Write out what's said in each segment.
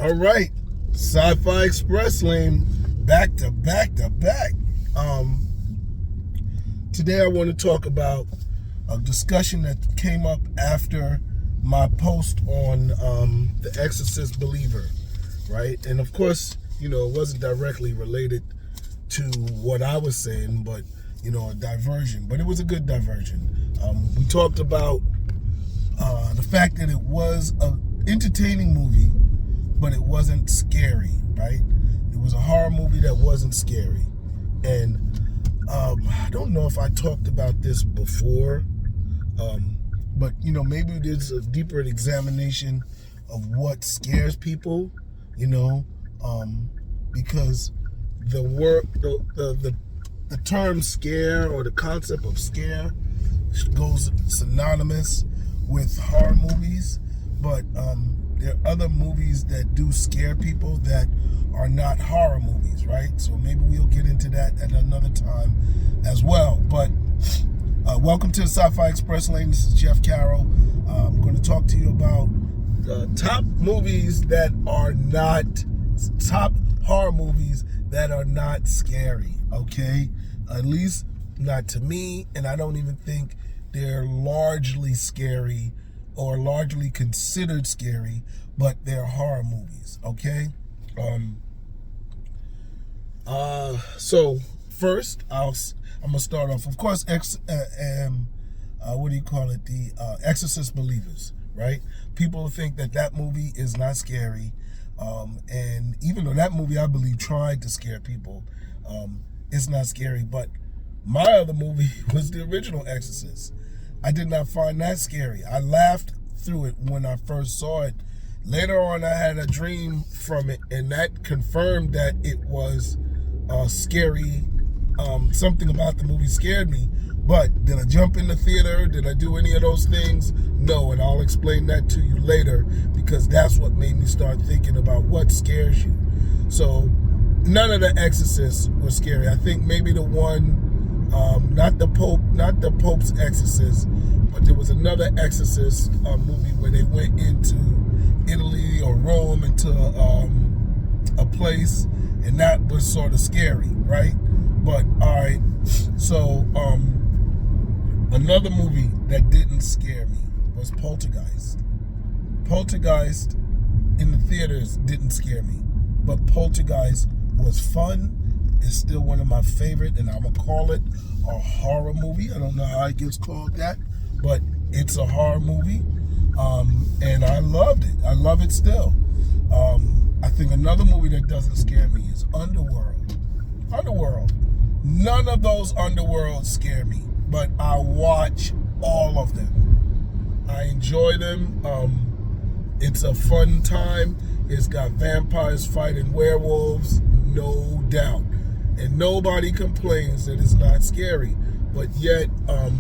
All right, Sci-Fi Express Lane, back to back to back. Today I want to talk about a discussion that came up after my post on The Exorcist Believer, right? And of course, it wasn't directly related to what I was saying, but, a diversion. But it was a good diversion. We talked about the fact that it was an entertaining movie, but it wasn't scary, right? It was a horror movie that wasn't scary. And I don't know if I talked about this before, but, maybe there's a deeper examination of what scares people, because the term scare, or the concept of scare, goes synonymous with horror movies, but there are other movies that do scare people that are not horror movies, right? So maybe we'll get into that at another time as well. But welcome to the Sci-Fi Express Lane. This is Jeff Carroll. I'm going to talk to you about the top horror movies that are not scary, okay? At least not to me, and I don't even think they're largely scary or largely considered scary, but they're horror movies, okay? So first, I'm gonna start off. Of course, The Exorcist Believers, right? People think that movie is not scary, and even though that movie, I believe, tried to scare people, it's not scary. But my other movie was the original Exorcist. I did not find that scary. I laughed through it when I first saw it. Later on, I had a dream from it, and that confirmed that it was scary. Something about the movie scared me. But did I jump in the theater? Did I do any of those things? No, and I'll explain that to you later, because that's what made me start thinking about what scares you. So none of the Exorcists were scary. I think maybe the one, not the Pope's Exorcist, but there was another Exorcist movie where they went into Italy or Rome, into a place, and that was sort of scary, right? But all right, so another movie that didn't scare me was Poltergeist. Poltergeist in the theaters didn't scare me, but Poltergeist was fun. It's still one of my favorite, and I'm gonna call it a horror movie. I don't know how it gets called that, but it's a horror movie, and I loved it. I love it still. I think another movie that doesn't scare me is Underworld. None of those Underworlds scare me, but I watch all of them. I enjoy them. It's a fun time. It's got vampires fighting werewolves, no doubt. And nobody complains that it's not scary. But yet, I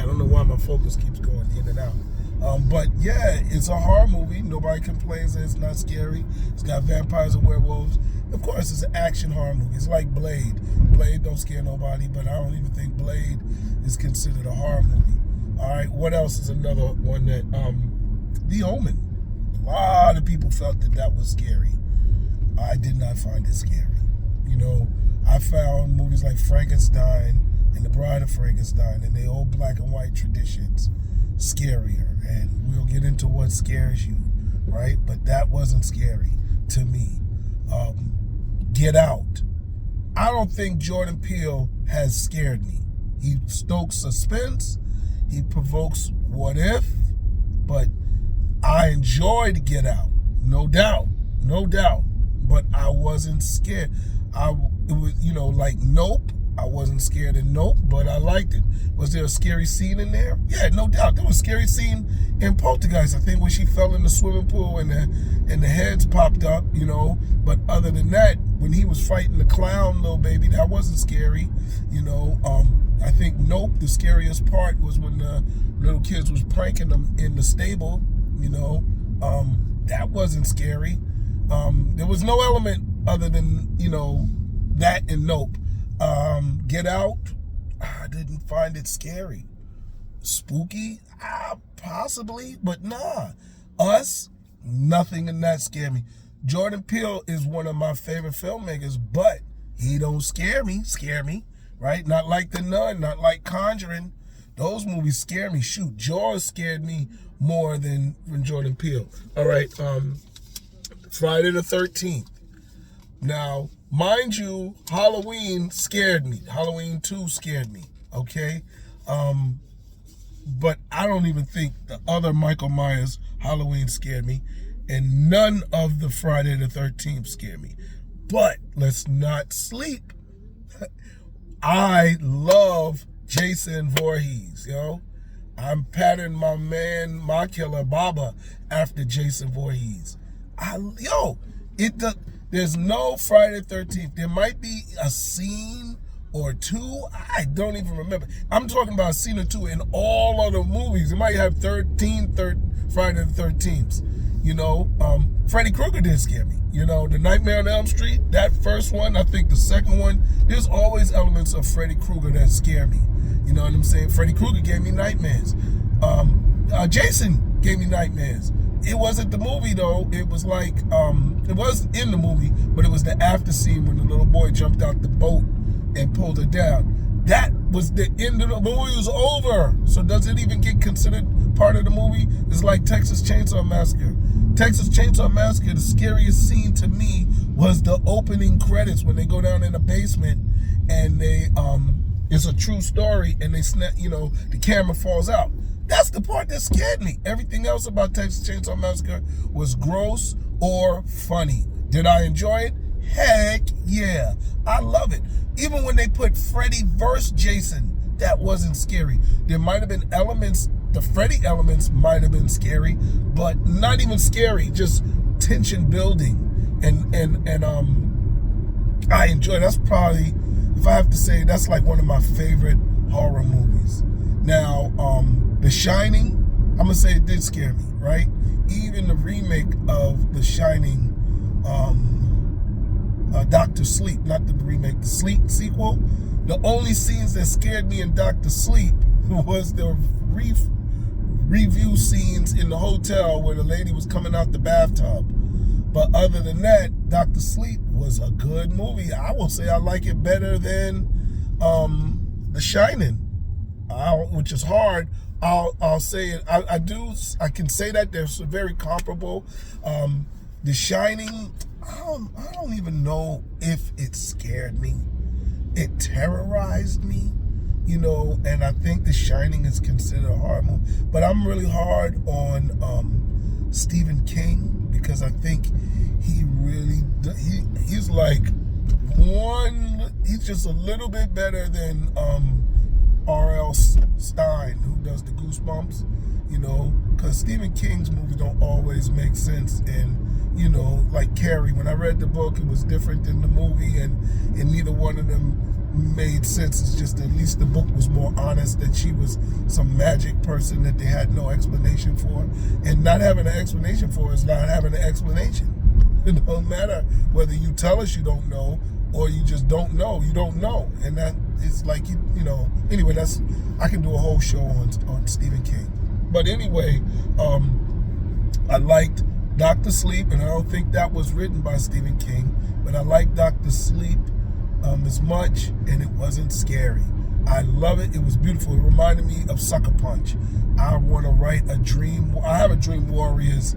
don't know why my focus keeps going in and out. But yeah, it's a horror movie. Nobody complains that it's not scary. It's got vampires and werewolves. Of course, it's an action horror movie. It's like Blade. Blade don't scare nobody, but I don't even think Blade is considered a horror movie. All right, what else is another one that, The Omen. A lot of people felt that was scary. I did not find it scary. I found movies like Frankenstein and The Bride of Frankenstein and the old black and white traditions scarier, and we'll get into what scares you, right? But that wasn't scary to me. Get Out. I don't think Jordan Peele has scared me. He stokes suspense, he provokes what if, but I enjoyed Get Out, no doubt, but I wasn't scared. It was, like Nope. I wasn't scared of Nope, but I liked it. Was there a scary scene in there? Yeah, no doubt. There was a scary scene in Poltergeist, I think, when she fell in the swimming pool and the heads popped up, But other than that, when he was fighting the clown little baby, that wasn't scary, I think Nope, the scariest part was when the little kids was pranking them in the stable, that wasn't scary. There was no element other than, that and Nope. Get Out, I didn't find it scary. Spooky? Possibly, but nah. Us, Nothing in that scared me. Jordan Peele is one of my favorite filmmakers, but he don't scare me, right? Not like The Nun, not like Conjuring. Those movies scare me. Shoot, Jaws scared me more than Jordan Peele. All right, Friday the 13th. Now, mind you, Halloween scared me. Halloween 2 scared me, okay? But I don't even think the other Michael Myers Halloween scared me, and none of the Friday the 13th scared me. But let's not sleep. I love Jason Voorhees, yo. I'm patterning my man, my killer, Baba, after Jason Voorhees. There's no Friday the 13th. There might be a scene or two. I don't even remember. I'm talking about a scene or two in all other movies. It might have 13 Friday the 13th. You know, Freddy Krueger did scare me. You know, the Nightmare on Elm Street, that first one, I think the second one, there's always elements of Freddy Krueger that scare me. You know what I'm saying? Freddy Krueger gave me nightmares. Jason gave me nightmares. It wasn't the movie though. It was like, it was in the movie, but it was the after scene when the little boy jumped out the boat and pulled her down. That was the end of the movie. It was over. So does it even get considered part of the movie? It's like Texas Chainsaw Massacre. Texas Chainsaw Massacre, the scariest scene to me was the opening credits when they go down in the basement and they, it's a true story and they snap, you know, the camera falls out. That's the part that scared me. Everything else about Texas Chainsaw Massacre was gross or funny. Did I enjoy it? Heck yeah. I love it. Even when they put Freddy versus Jason, that wasn't scary. There might have been elements, the Freddy elements might have been scary, but not even scary, just tension building. And I enjoy it. That's probably, if I have to say, that's like one of my favorite horror movies. Now, The Shining, I'm gonna say it did scare me, right? Even the remake of The Shining, Dr. Sleep, not the remake, the Sleep sequel. The only scenes that scared me in Dr. Sleep was the review scenes in the hotel where the lady was coming out the bathtub. But other than that, Dr. Sleep was a good movie. I will say I like it better than The Shining, which is hard. I'll say it. I can say that they're very comparable. The Shining, I don't even know if it scared me. It terrorized me, you know, and I think The Shining is considered a horror movie. But I'm really hard on Stephen King because I think he really, he's like he's just a little bit better than R.L. Stein, who does the Goosebumps, you know, because Stephen King's movies don't always make sense. And, you know, like Carrie, when I read the book, it was different than the movie, and neither one of them made sense. It's just at least the book was more honest, that she was some magic person that they had no explanation for. And not having an explanation for is not having an explanation. It don't matter whether you tell us you don't know or you just don't know. You don't know. And that is like, you know, anyway, I can do a whole show on Stephen King. But anyway, I liked Dr. Sleep, and I don't think that was written by Stephen King, but I liked Dr. Sleep as much, and it wasn't scary. I love it. It was beautiful. It reminded me of Sucker Punch. I want to write I have a Dream Warriors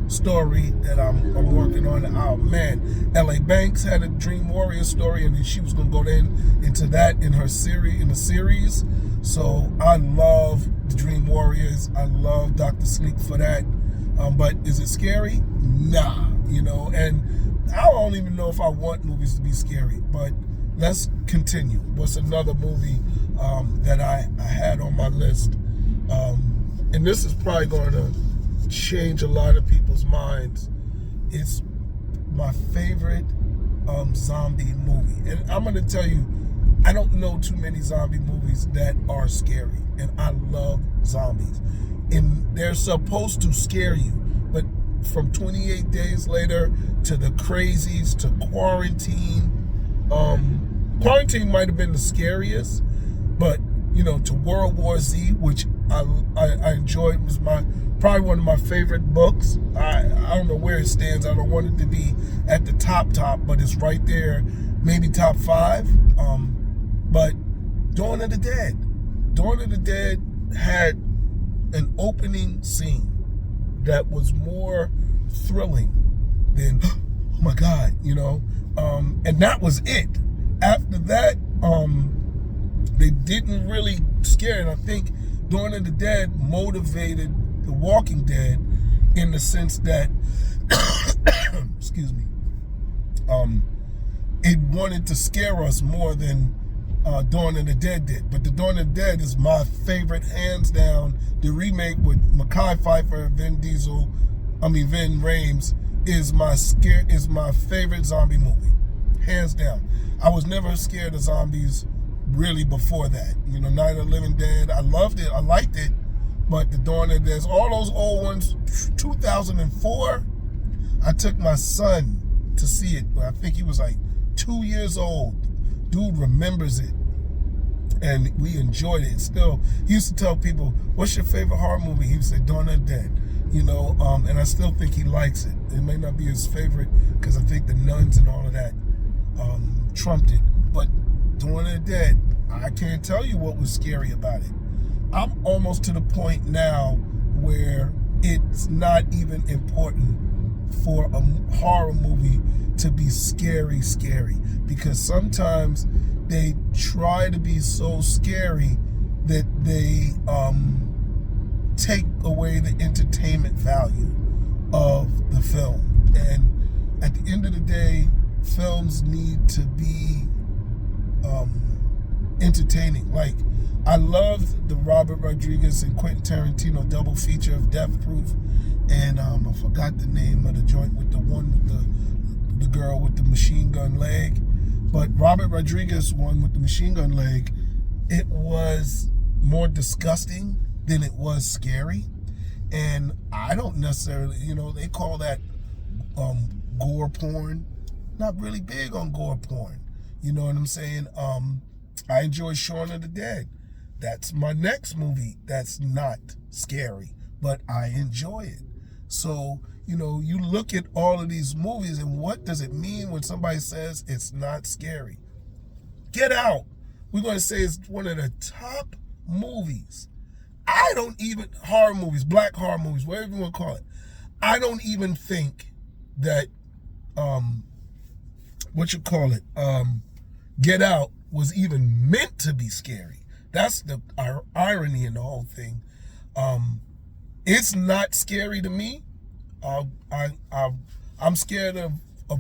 story that I'm working on. Oh man, L.A. Banks had a Dream Warrior story, and then she was going to go into that in the series. So I love the Dream Warriors. I love Dr. Sleep for that. But is it scary? Nah, you know, and I don't even know if I want movies to be scary, but let's continue. What's another movie that I had on my list? And this is probably going to change a lot of people's minds. It's my favorite zombie movie. And I'm going to tell you, I don't know too many zombie movies that are scary. And I love zombies. And they're supposed to scare you. But from 28 Days Later to The Crazies to Quarantine, Quarantine might have been the scariest, but, you know, to World War Z, which I enjoyed, was probably one of my favorite books. I don't know where it stands. I don't want it to be at the top, but it's right there, maybe top 5. But Dawn of the Dead. Dawn of the Dead had an opening scene that was more thrilling than, oh my God, and that was it. After that, they didn't really scare, and I think Dawn of the Dead motivated The Walking Dead in the sense that, excuse me, it wanted to scare us more than Dawn of the Dead did. But the Dawn of the Dead is my favorite, hands down. The remake with Mekhi Phifer and Vin Rames is my favorite zombie movie, hands down. I was never scared of zombies really before that. Night of the Living Dead, I loved it, I liked it, but the Dawn of the Dead, all those old ones, 2004, I took my son to see it. I think he was like 2 years old. Dude remembers it, and we enjoyed it. Still, he used to tell people, "What's your favorite horror movie?" He would say, "Dawn of the Dead." And I still think he likes it. It may not be his favorite because I think the nuns and all of that trumped it. But Dawn of the Dead, I can't tell you what was scary about it. I'm almost to the point now where it's not even important for a horror movie to be scary, because sometimes they try to be so scary that they take away the entertainment value of the film. And at the end of the day, films need to be entertaining. Like, I loved the Robert Rodriguez and Quentin Tarantino double feature of Death Proof, and I forgot the name of the joint with the one with the girl with the machine gun leg. But Robert Rodriguez one with the machine gun leg, it was more disgusting than it was scary. And I don't necessarily, they call that gore porn. Not really big on gore porn. You know what I'm saying? I enjoy Shaun of the Dead. That's my next movie that's not scary, but I enjoy it. So, you look at all of these movies, and what does it mean when somebody says it's not scary? Get Out. We're going to say it's one of the top movies. Horror movies, black horror movies, whatever you want to call it. I don't even think that, Get Out was even meant to be scary. That's the irony in the whole thing. It's not scary to me. I'm scared of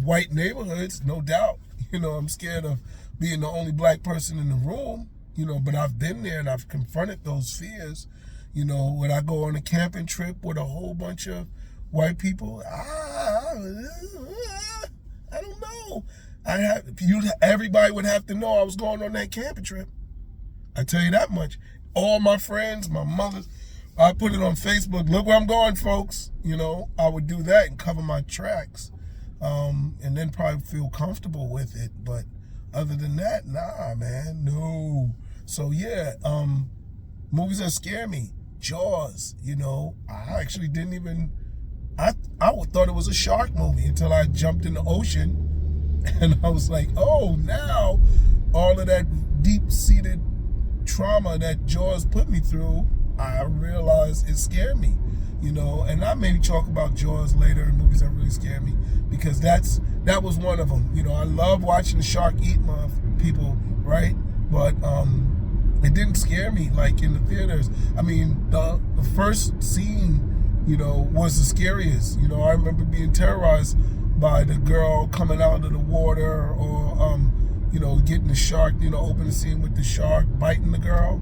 white neighborhoods, no doubt. I'm scared of being the only black person in the room, but I've been there and I've confronted those fears. When I go on a camping trip with a whole bunch of white people, I don't know. Everybody would have to know I was going on that camping trip. I tell you that much. All my friends, my mothers, I put it on Facebook. Look where I'm going, folks. I would do that and cover my tracks, and then probably feel comfortable with it. But other than that, nah, man, no. So yeah, movies that scare me. Jaws. I actually didn't even. I thought it was a shark movie until I jumped in the ocean, and I was like, oh, now all of that deep-seated trauma that Jaws put me through, I realized it scared me, and I maybe talk about Jaws later in movies that really scare me, because that was one of them. I love watching the shark eat my people, right? But it didn't scare me like in the theaters. I mean, the first scene, was the scariest. I remember being terrorized by the girl coming out of the water, or getting the shark, opening the scene with the shark biting the girl.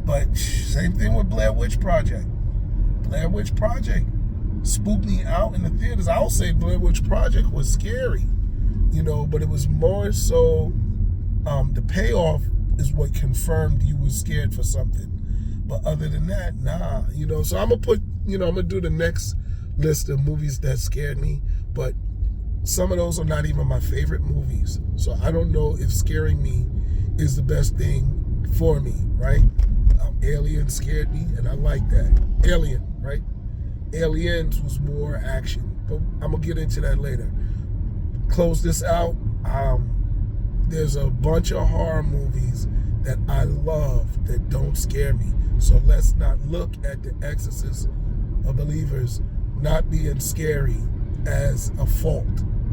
But same thing with Blair Witch Project. Blair Witch Project spooked me out in the theaters. I would say Blair Witch Project was scary, but it was more so the payoff is what confirmed you were scared for something. But other than that, nah, So I'm gonna do the next list of movies that scared me, but some of those are not even my favorite movies. So I don't know if scaring me is the best thing for me, right? Alien scared me, and I like that. Alien, right? Aliens was more action, but I'm gonna get into that later. Close this out. There's a bunch of horror movies that I love that don't scare me. So let's not look at The Exorcist of Believers not being scary as a fault.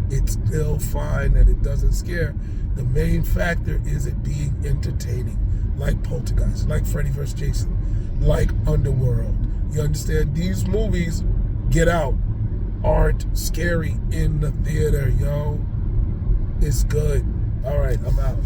It's still fine that it doesn't scare. The main factor is it being entertaining, like Poltergeist, like Freddy vs. Jason, like Underworld. You understand? These movies, Get Out, aren't scary in the theater, yo. It's good. All right, I'm out.